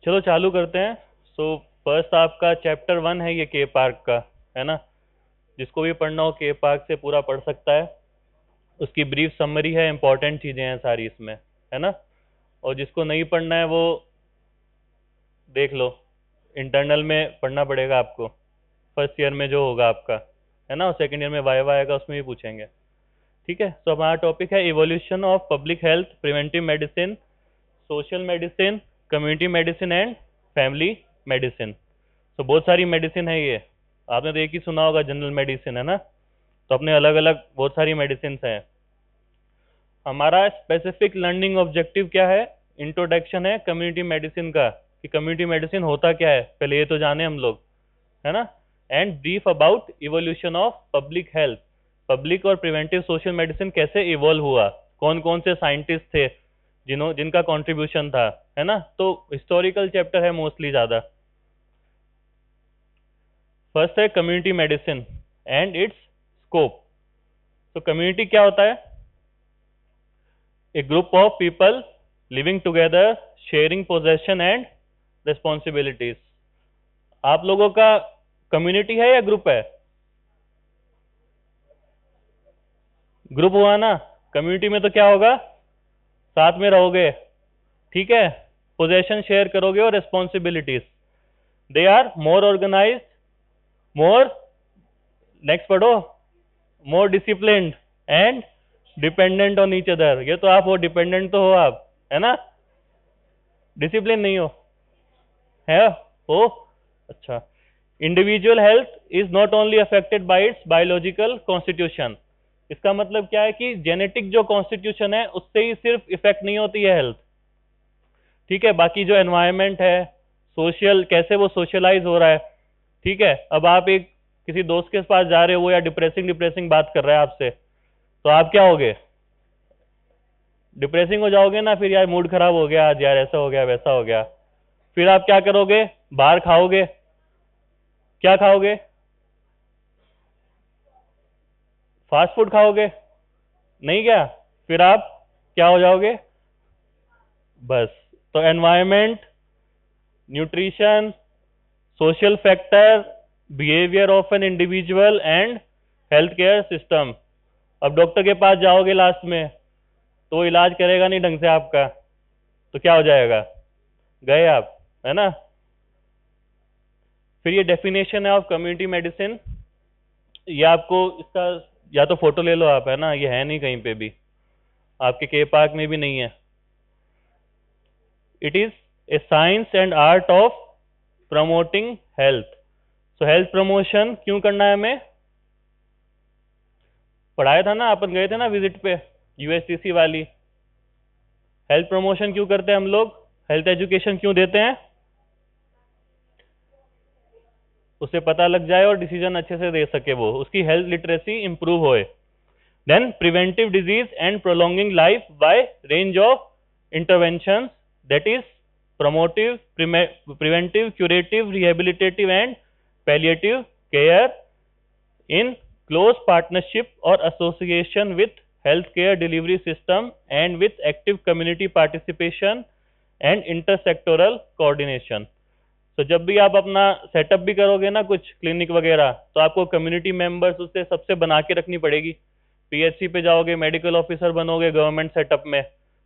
चलो चालू करते हैं। सो फर्स्ट आपका चैप्टर 1 है ये के पार्क का, है ना। जिसको भी पढ़ना हो के पार्क से पूरा पढ़ सकता है। उसकी ब्रीफ समरी है, इंपॉर्टेंट चीज़ें हैं सारी इसमें, है ना। और जिसको नहीं पढ़ना है वो देख लो, इंटरनल में पढ़ना पड़ेगा आपको, फर्स्ट ईयर में जो होगा आपका, है ना। और सेकेंड ईयर में वाइवा आएगा, उसमें भी पूछेंगे। ठीक है। तो हमारा टॉपिक है evolution of public health, preventive medicine, social medicine, community medicine and family medicine. तो बहुत सारी मेडिसिन है ये। आपने तो एक ही सुना होगा, जनरल मेडिसिन, है ना। तो अपने अलग अलग बहुत सारी मेडिसिन हैं। हमारा स्पेसिफिक लर्निंग ऑब्जेक्टिव क्या है? इंट्रोडक्शन है कम्युनिटी मेडिसिन का, कि कम्युनिटी मेडिसिन होता क्या है, पहले ये तो जाने हम लोग, है ना। And brief about evolution of public health, public और प्रिवेंटिव सोशल मेडिसिन कैसे इवॉल्व हुआ, कौन कौन से साइंटिस्ट थे जिनका कंट्रीब्यूशन था, है ना। तो हिस्टोरिकल चैप्टर है मोस्टली ज़्यादा। फर्स्ट है community medicine and its scope. तो कम्युनिटी क्या होता है? A group of people living together, sharing possession and responsibilities. आप लोगों का कम्युनिटी है या ग्रुप है? ग्रुप हुआ ना। कम्युनिटी में तो क्या होगा, साथ में रहोगे, ठीक है, पोजेशन शेयर करोगे और responsibilities. They are more organise, more, next पढ़ो, more disciplined and dependent on each other. ये तो आप हो, डिपेंडेंट तो हो आप, है ना। डिसिप्लिन नहीं हो, है हो, अच्छा। Individual health is not only affected by it's biological constitution. इसका मतलब क्या है कि जेनेटिक जो कॉन्स्टिट्यूशन है उससे ही सिर्फ इफेक्ट नहीं होती है हेल्थ, ठीक है। बाकी जो एनवायरनमेंट है, सोशल, कैसे वो सोशलाइज हो रहा है, ठीक है। अब आप एक किसी दोस्त के पास जा रहे हो, वो या डिप्रेसिंग डिप्रेसिंग बात कर रहा है आपसे, तो आप क्या होगे? डिप्रेसिंग हो जाओगे ना। फिर यार मूड खराब हो गया आज, यार ऐसा हो गया वैसा हो गया। फिर आप क्या करोगे? बाहर खाओगे। क्या खाओगे? फास्ट फूड खाओगे, नहीं क्या? फिर आप क्या हो जाओगे? बस। तो environment, nutrition, social factor, behaviour of an individual and health care system. अब डॉक्टर के पास जाओगे लास्ट में, तो वो इलाज करेगा नहीं ढंग से आपका, तो क्या हो जाएगा? गए आप, है ना। फिर ये डेफिनेशन है ऑफ कम्युनिटी मेडिसिन। ये आपको इसका या तो फोटो ले लो आप, है ना। ये है नहीं कहीं पे भी, आपके के पार्क में भी नहीं है। It is a science and art of promoting health. So health promotion क्यों करना है हमें? पढ़ाया था ना, अपन गए थे ना विजिट पे, यूएसटीसी वाली। हेल्थ प्रमोशन क्यों करते हैं हम लोग? हेल्थ एजुकेशन क्यों देते हैं? उसे पता लग जाए और डिसीजन अच्छे से दे सके, वो उसकी हेल्थ लिटरेसी इंप्रूव होए। Then preventive disease and prolonging life by range of intervention, that is promotive, preventive, curative, rehabilitative and palliative care in close partnership or association with healthcare delivery system and with active community participation and intersectoral coordination। तो जब भी आप अपना setup भी करोगे ना कुछ clinic वगैरह, तो आपको कम्युनिटी मेंबर्स उससे सबसे बना के रखनी पड़ेगी। पीएचसी पे जाओगे, मेडिकल ऑफिसर बनोगे गवर्नमेंट सेटअप में,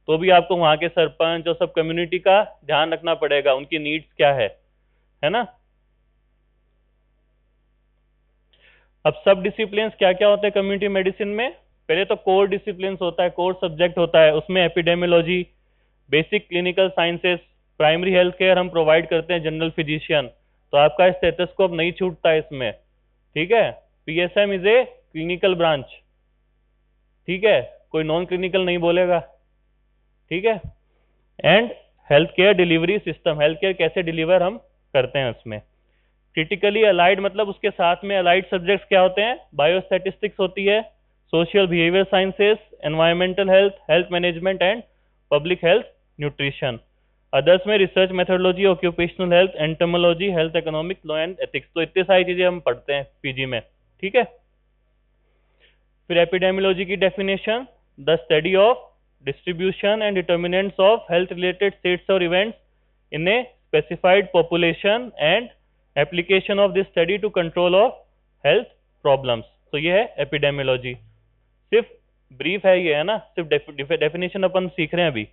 तो भी आपको वहाँ के सरपंच और सब कम्युनिटी का ध्यान रखना पड़ेगा, उनकी नीड्स क्या है ना। अब सब डिसिप्लिन क्या क्या होते हैं कम्युनिटी मेडिसिन में? पहले तो कोर डिसिप्लिन होता है, कोर सब्जेक्ट होता है, उसमें epidemiology, basic clinical sciences, primary health care हम प्रोवाइड करते हैं, जनरल फिजिशियन। तो आपका स्टेथोस्कोप नहीं छूटता है इसमें, ठीक है। PSM is a clinical branch, ठीक है, कोई नॉन क्लिनिकल नहीं बोलेगा, ठीक है। And health care delivery system, health care कैसे डिलीवर हम करते हैं उसमें। क्रिटिकली अलाइड मतलब उसके साथ में अलाइड सब्जेक्ट्स क्या होते हैं? बायोस्टैटिस्टिक्स होती है, social behaviour sciences, environmental health, health management and public health nutrition. Others में research methodology, occupational health, entomology, health economic, law and ethics. तो इतनी सारी चीजें हम पढ़ते हैं पीजी में, ठीक है। फिर एपिडेमियोलॉजी की definition, the study of distribution and determinants of health related states और events in a specified population and application of this study to control of health problems. तो ये है epidemiology. सिर्फ ब्रीफ है ये, है ना, सिर्फ डेफिनेशन अपन सीख रहे हैं अभी.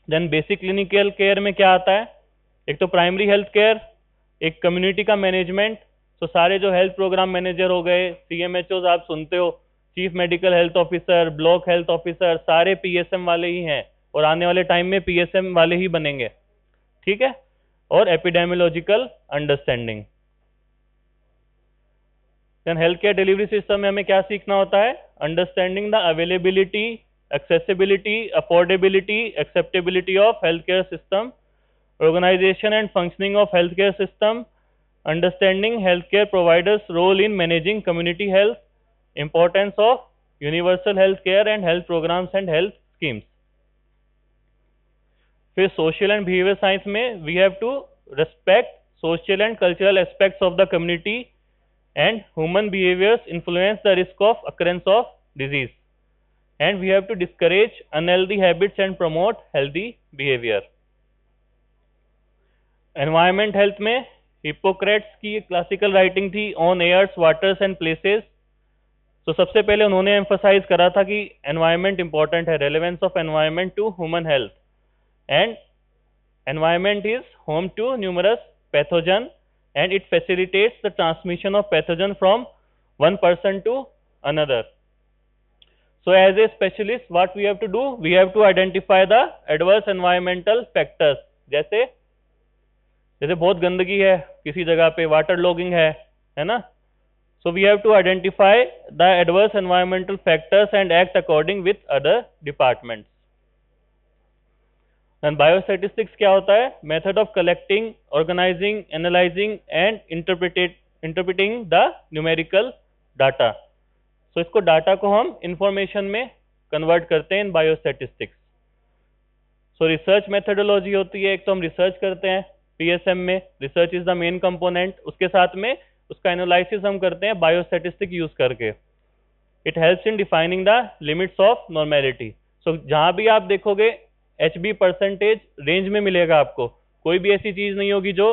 देन बेसिक क्लिनिकल केयर में क्या आता है? एक तो प्राइमरी हेल्थ केयर, एक कम्युनिटी का मैनेजमेंट. तो सारे जो हेल्थ प्रोग्राम मैनेजर हो गए, CMHOs आप सुनते हो, chief medical health officer, block health officer, सारे PSM वाले ही हैं और आने वाले टाइम में PSM वाले ही बनेंगे. ठीक है. और epidemiological understanding. Then health care delivery system में हमें क्या सीखना होता है? Understanding the availability, accessibility, affordability, acceptability of health care system, organization and functioning of healthcare system, understanding healthcare providers role in managing community health, importance of universal health care and health programs and health schemes. फिर social and behavior science में we have to respect social and cultural aspects of the community and human behaviors influence the risk of occurrence of disease, and we have to discourage unhealthy habits and promote healthy behavior. Environment health में Hippocrates की classical writing थी on airs, waters and places. तो सबसे पहले उन्होंने emphasise करा था कि एनवायरमेंट इंपॉर्टेंट है, relevance of environment to human health, and environment is home to numerous pathogen and it facilitates the transmission of pathogen from one person to another. So as a specialist what we have to do? We have to identify the adverse environmental factors. जैसे बहुत गंदगी है किसी जगह पे, water logging है ना. So we have to identify the adverse environmental factors and act according with other departments. And biostatistics क्या होता है? Method of collecting, organising, analysing and interpreting the numerical data. So इसको डाटा को हम information में convert करते हैं in biostatistics. So research methodology होती है, एक तो हम रिसर्च करते हैं PSM में, research is the main component, उसके साथ में उसका एनालिसिस हम करते हैं बायोस्टैटिस्टिक यूज करके. It helps in defining the limits of normality. So जहां भी आप देखोगे HB परसेंटेज रेंज में मिलेगा आपको, कोई भी ऐसी चीज नहीं होगी जो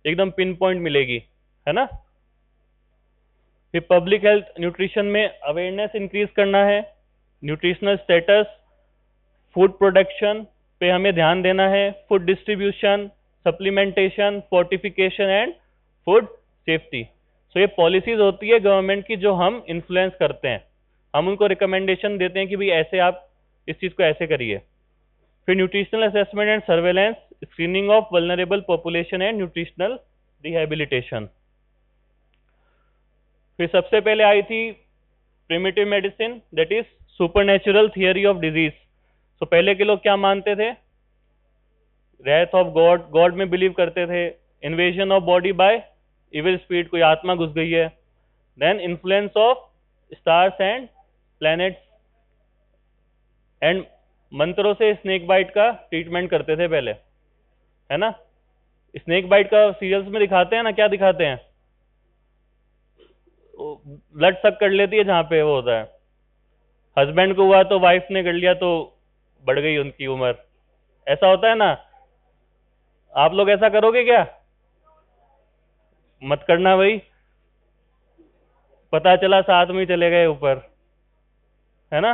एकदम पिन पॉइंट मिलेगी, है ना. फिर पब्लिक हेल्थ न्यूट्रिशन में अवेयरनेस इंक्रीज करना है, न्यूट्रिशनल स्टेटस, फूड प्रोडक्शन पे हमें ध्यान देना है, food distribution, supplementation, fortification and food safety. So ये पॉलिसीज होती है गवर्नमेंट की जो हम इन्फ्लुएंस करते हैं, हम उनको रिकमेंडेशन देते हैं कि भाई ऐसे आप इस चीज को ऐसे करिए. फिर nutritional assessment and surveillance, screening of vulnerable population and nutritional rehabilitation. फिर सबसे पहले आई थी primitive medicine, that is supernatural theory of disease. So पहले के लोग क्या मानते थे? रेथ ऑफ गॉड, गॉड में बिलीव करते थे. Invasion of body by evil spirit, कोई आत्मा घुस गई है. Then influence of stars and planets, and मंत्रों से स्नेक बाइट का ट्रीटमेंट करते थे पहले, है ना. स्नेक बाइट का सीरियल्स में दिखाते हैं ना, क्या दिखाते हैं? ब्लड सक कर लेती है जहां पे वो होता है. हस्बैंड को हुआ तो वाइफ ने कर लिया तो बढ़ गई उनकी उम्र, ऐसा होता है ना. आप लोग ऐसा करोगे क्या? मत करना भाई, पता चला साथ में ही चले गए ऊपर, है ना.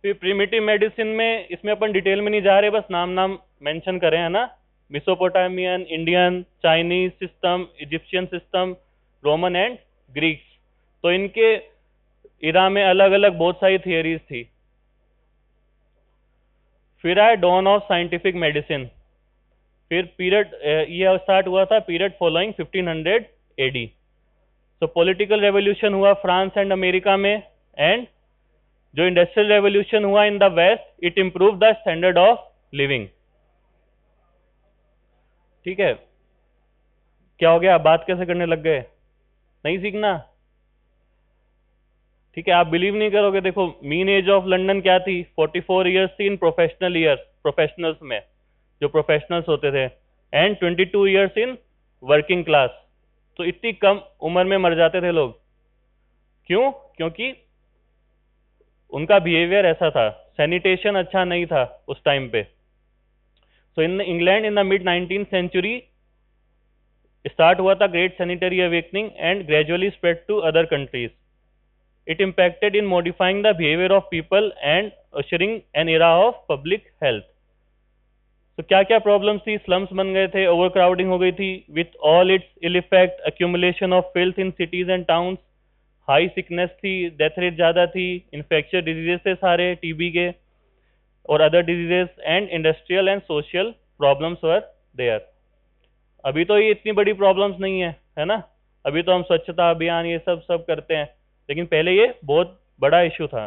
फिर प्रिमिटिव मेडिसिन में, इसमें अपन डिटेल में नहीं जा रहे, बस नाम मेंशन करें, है ना. Mesopotamian, Indian, Chinese system, Egyptian system, Roman and Greeks. तो इनके इरा में अलग अलग बहुत सारी थियरीज थी. फिर आए डॉन ऑफ साइंटिफिक मेडिसिन. फिर पीरियड ये स्टार्ट हुआ था period following 1500 AD. So political revolution हुआ फ्रांस एंड अमेरिका में, एंड जो इंडस्ट्रियल रेवोल्यूशन हुआ in the west, it improve the standard of living. ठीक है. क्या हो गया? बात कैसे करने लग गए? नहीं सीखना? ठीक है. आप बिलीव नहीं करोगे, देखो मीन एज ऑफ लंदन क्या थी? 44 ईयर्स थी इन प्रोफेशनल ईयर्स, प्रोफेशनल्स में जो प्रोफेशनल्स होते थे, and 22 years in working class. तो इतनी कम उम्र में मर जाते थे लोग. क्यों? क्योंकि उनका बिहेवियर ऐसा था, सैनिटेशन अच्छा नहीं था उस टाइम पे, so in England in the mid 19th century start हुआ था great sanitary awakening and gradually spread to other countries. It impacted in modifying the behaviour of people and ushering an era of public health. तो क्या क्या problems थी? Slums बन गए थे, over crowding हो गई थी with all its ill effect, accumulation of filth in cities and towns, high sickness थी, डेथ रेट ज़्यादा थी, इन्फेक्शियस डिजीजेस थे सारे, टीबी के और other diseases, and industrial and social problems were there. अभी तो ये इतनी बड़ी प्रॉब्लम्स नहीं है ना? अभी तो हम स्वच्छता अभियान ये सब करते हैं, लेकिन पहले ये बहुत बड़ा इशू था.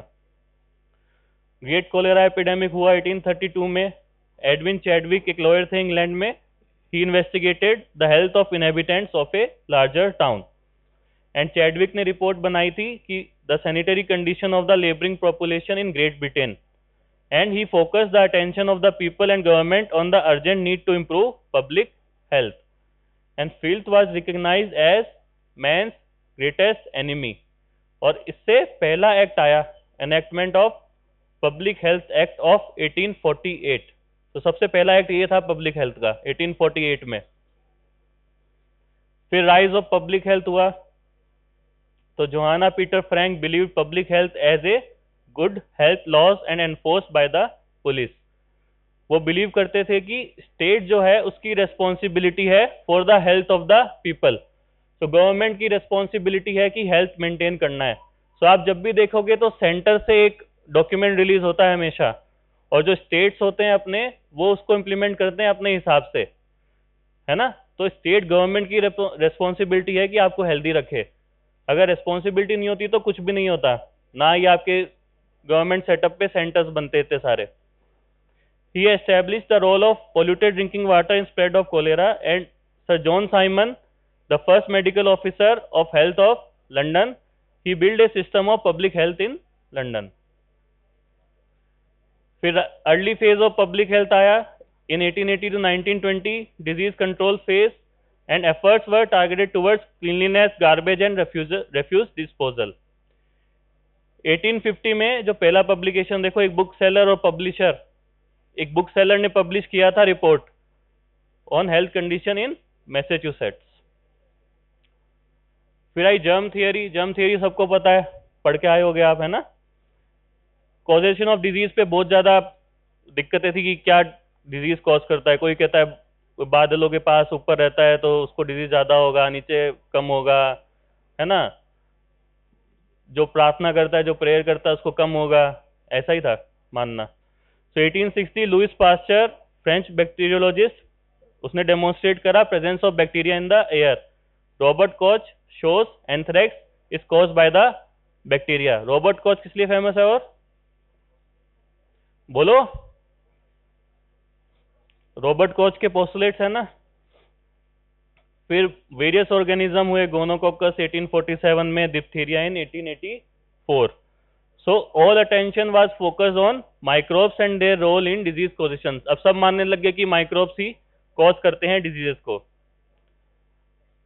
ग्रेट कोलेरा एपिडेमिक हुआ 1832 में. एडविन चैडविक एक लॉयर थे इंग्लैंड में. He investigated the health of inhabitants of a larger town. And Chadwick ने रिपोर्ट बनाई थी कि the sanitary condition of the labouring population in Great Britain, and he focused the attention of the people and government on the urgent need to improve public health. And filth was recognised as man's greatest enemy. और इससे पहला act आया, enactment of public health act of 1848. तो सबसे पहला act ये था public health का 1848 में. फिर राइज ऑफ पब्लिक हेल्थ हुआ. तो Johanna Peter Frank believe public health as a good health laws and enforced by the police. वो बिलीव करते थे कि स्टेट जो है उसकी रेस्पॉन्सिबिलिटी है for the health of the people. तो गवर्नमेंट की रेस्पॉन्सिबिलिटी है कि हेल्थ मेंटेन करना है. सो आप जब भी देखोगे तो सेंटर से एक डॉक्यूमेंट रिलीज होता है हमेशा, और जो स्टेट्स होते हैं अपने वो उसको इम्प्लीमेंट करते हैं अपने हिसाब से, है ना? तो स्टेट गवर्नमेंट की रेस्पॉन्सिबिलिटी है कि आपको हेल्दी रखे. अगर रेस्पॉन्सिबिलिटी नहीं होती तो कुछ भी नहीं होता ना, ये आपके गवर्नमेंट सेटअप पे सेंटर्स बनते इतने सारे. He establish the role of polluted drinking water in spread of cholera. And sir John Simon, the first medical officer of health of London, he build a system of public health in London. फिर early phase of public health आया in 1880 to 1920. Disease control phase and efforts were targeted towards cleanliness, garbage and refuse disposal. 1850 में जो पहला publication देखो, एक book seller और publisher, एक book seller ने पब्लिश किया था report on health condition in Massachusetts. फिर आई जर्म थियरी. जर्म थियरी सबको पता है, पढ़ के आए होगे आप, है ना? कॉजेशन ऑफ डिजीज पे बहुत ज्यादा दिक्कतें थी कि क्या डिजीज कॉज करता है. कोई कहता है बादलों के पास ऊपर रहता है तो उसको डिजीज ज्यादा होगा, नीचे कम होगा, है ना? जो प्रार्थना करता है, जो प्रेयर करता है उसको कम होगा, ऐसा ही था मानना. सो 1860 लुइस पास्चर, फ्रेंच बैक्टीरियोलॉजिस्ट, उसने डेमोन्स्ट्रेट करा presence of bacteria in the air. Robert Koch shows anthrax is caused by the bacteria. Robert Koch किस लिए फेमस है? और बोलो, रॉबर्ट कॉच के पोस्टुलेट्स है ना. फिर वेरियस ऑर्गेनिज्म हुए, गोनोकोकस 1847 में, diphtheria in 1884. So all attention was focused on microbes and their role in disease causation. अब सब मानने लग गए कि माइक्रोब्स ही कॉज करते हैं डिजीजेस को.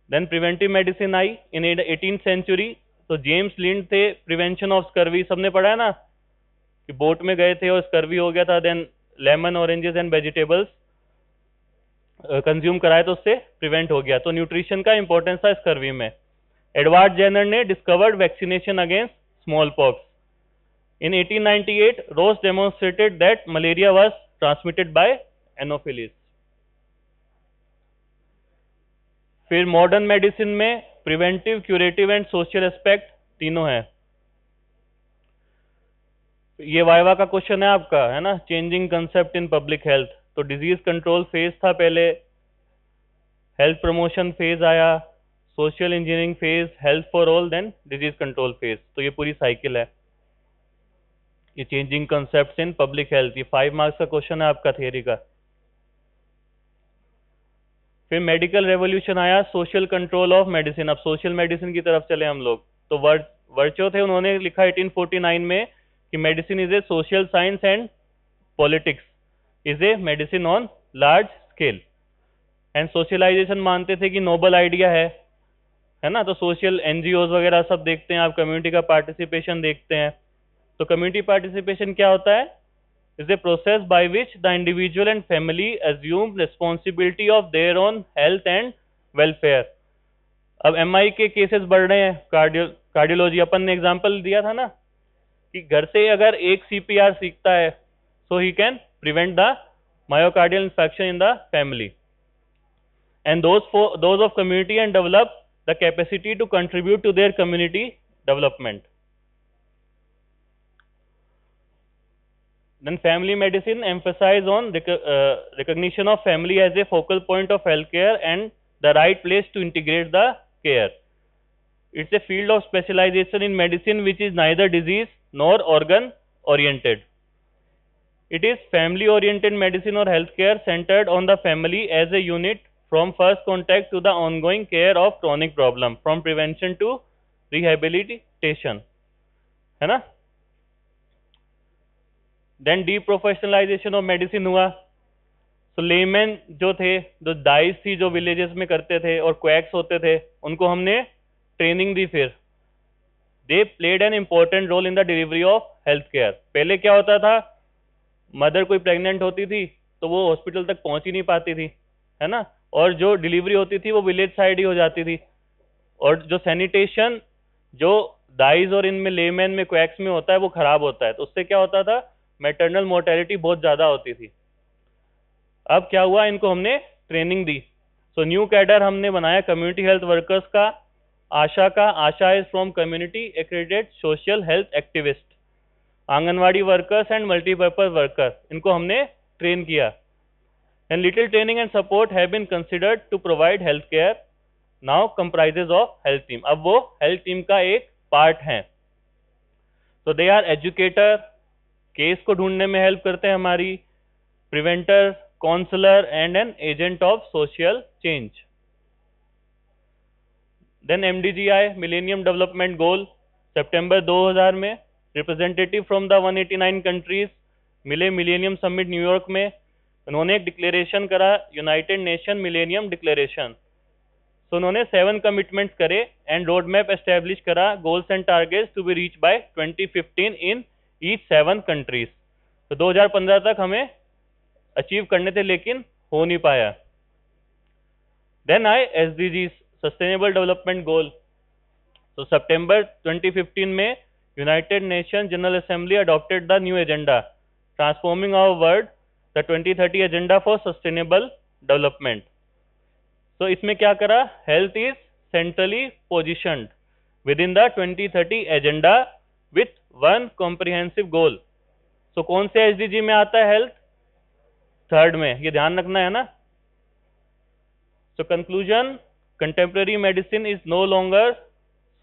देन प्रिवेंटिव मेडिसिन आई इन 18th सेंचुरी. तो जेम्स लिंड थे, प्रिवेंशन ऑफ स्कर्वी, सबने पढ़ा है ना कि बोट में गए थे और स्कर्वी हो गया था. Then lemon, oranges and vegetables consume कराए तो उससे प्रिवेंट हो गया. तो न्यूट्रिशन का इंपॉर्टेंस था स्कर्वी में. एडवर्ड जेनर ने discovered vaccination against small pox. In 1898 Ross demonstrated that malaria was transmitted by anopheles. फिर मॉडर्न मेडिसिन में preventive, curative and social aspect तीनों है. ये वाइवा का क्वेश्चन है आपका, है ना? Changing concept in public health. तो डिजीज कंट्रोल फेज था पहले, हेल्थ प्रमोशन फेज आया, social engineering phase, health for all, then disease control phase. तो ये पूरी साइकिल है, ये changing concept in public health. ये 5 मार्क्स का क्वेश्चन है आपका थियरी का. फिर मेडिकल रेवोल्यूशन आया, सोशल कंट्रोल ऑफ मेडिसिन. अब सोशल मेडिसिन की तरफ चले हम लोग. तो वर्चो थे, उन्होंने लिखा 1849 में कि medicine is a social science and politics is a medicine on large scale. And socialization मानते थे कि नोबल आइडिया है ना? तो सोशल एनजीओज वगैरह सब देखते हैं आप, कम्युनिटी का पार्टिसिपेशन देखते हैं. तो कम्युनिटी पार्टिसिपेशन क्या होता है? is a process by which the individual and family assume responsibility of their own health and welfare. अब MI के केसेस बढ़ रहे हैं, कार्डियोलॉजी अपन ने एग्जांपल दिया था ना कि घर से अगर एक CPR सीखता है so he can prevent the myocardial infarction in the family, and those of community and develop the capacity to contribute to their community development. Then family medicine emphasize on recognition of family as a focal point of healthcare and the right place to integrate the care. It's a field of specialization in medicine which is neither disease nor organ oriented. It is family oriented medicine or healthcare centered on the family as a unit from first contact to the ongoing care of chronic problem, from prevention to rehabilitation, है ना. Then डीप्रोफेशनलाइजेशन of medicine हुआ. तो layman जो थे, जो dice थी जो villages में करते थे और क्वैक्स होते थे, उनको हमने ट्रेनिंग दी. फिर they played an important role in the delivery of health care. पहले क्या होता था, मदर कोई प्रेग्नेंट होती थी तो वो हॉस्पिटल तक पहुंच ही नहीं पाती थी, है ना, और जो डिलीवरी होती थी वो विलेज साइड ही हो जाती थी. और जो सैनिटेशन जो डाइज और इनमें लेमैन में क्वैक्स में होता है वो खराब होता है, तो उससे क्या होता था, मैटरनल मोर्टेलिटी बहुत ज़्यादा होती थी. अब क्या हुआ, इनको हमने ट्रेनिंग दी. सो न्यू कैडर हमने बनाया कम्युनिटी हेल्थ वर्कर्स का, आशा का. ASHA is from community accredited social health activist. Anganwadi workers and multipurpose worker, इनको हमने ट्रेन किया. And little training and support have been considered to provide health care, now comprises of health team. अब वो health team का एक part हैं. तो they are educator, case को ढूंढने में हेल्प करते हैं हमारी, preventer, counsellor and an agent of social change. Then MDGI Millennium Development Goal, सितंबर 2000 में रिप्रेजेंटेटिव फ्रॉम द 189 कंट्रीज मिले मिलेनियम समिट न्यूयॉर्क में. उन्होंने एक डिक्लेरेशन करा, United Nation Millennium Declaration. So उन्होंने 7 कमिटमेंट्स करे एंड रोड मैप एस्टेब्लिश करा, goals and targets to be reach by 2015 in each 7 countries. तो 2015 तक हमें अचीव करने थे लेकिन हो नहीं पाया. देन आए SDGs सस्टेनेबल डेवलपमेंट गोल. तो सितंबर 2015 में United Nation General Assembly adopted the new agenda transforming our world, the 2030 agenda for sustainable development. तो इसमें क्या करा, health is centrally positioned within the 2030 agenda with one comprehensive goal. तो कौन से SDG में आता है हेल्थ, 3rd में, ये ध्यान रखना है ना. So conclusion, contemporary medicine is no longer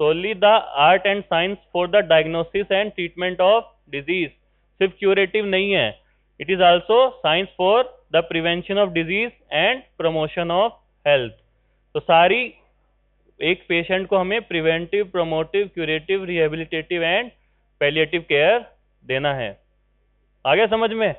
solely the art and science for the diagnosis and treatment of disease. सिर्फ क्यूरेटिव नहीं है, it is also science for the prevention of disease and promotion of health. तो सारी एक patient को हमें preventive, promotive, curative, rehabilitative and palliative care देना है. आ गया समझ में?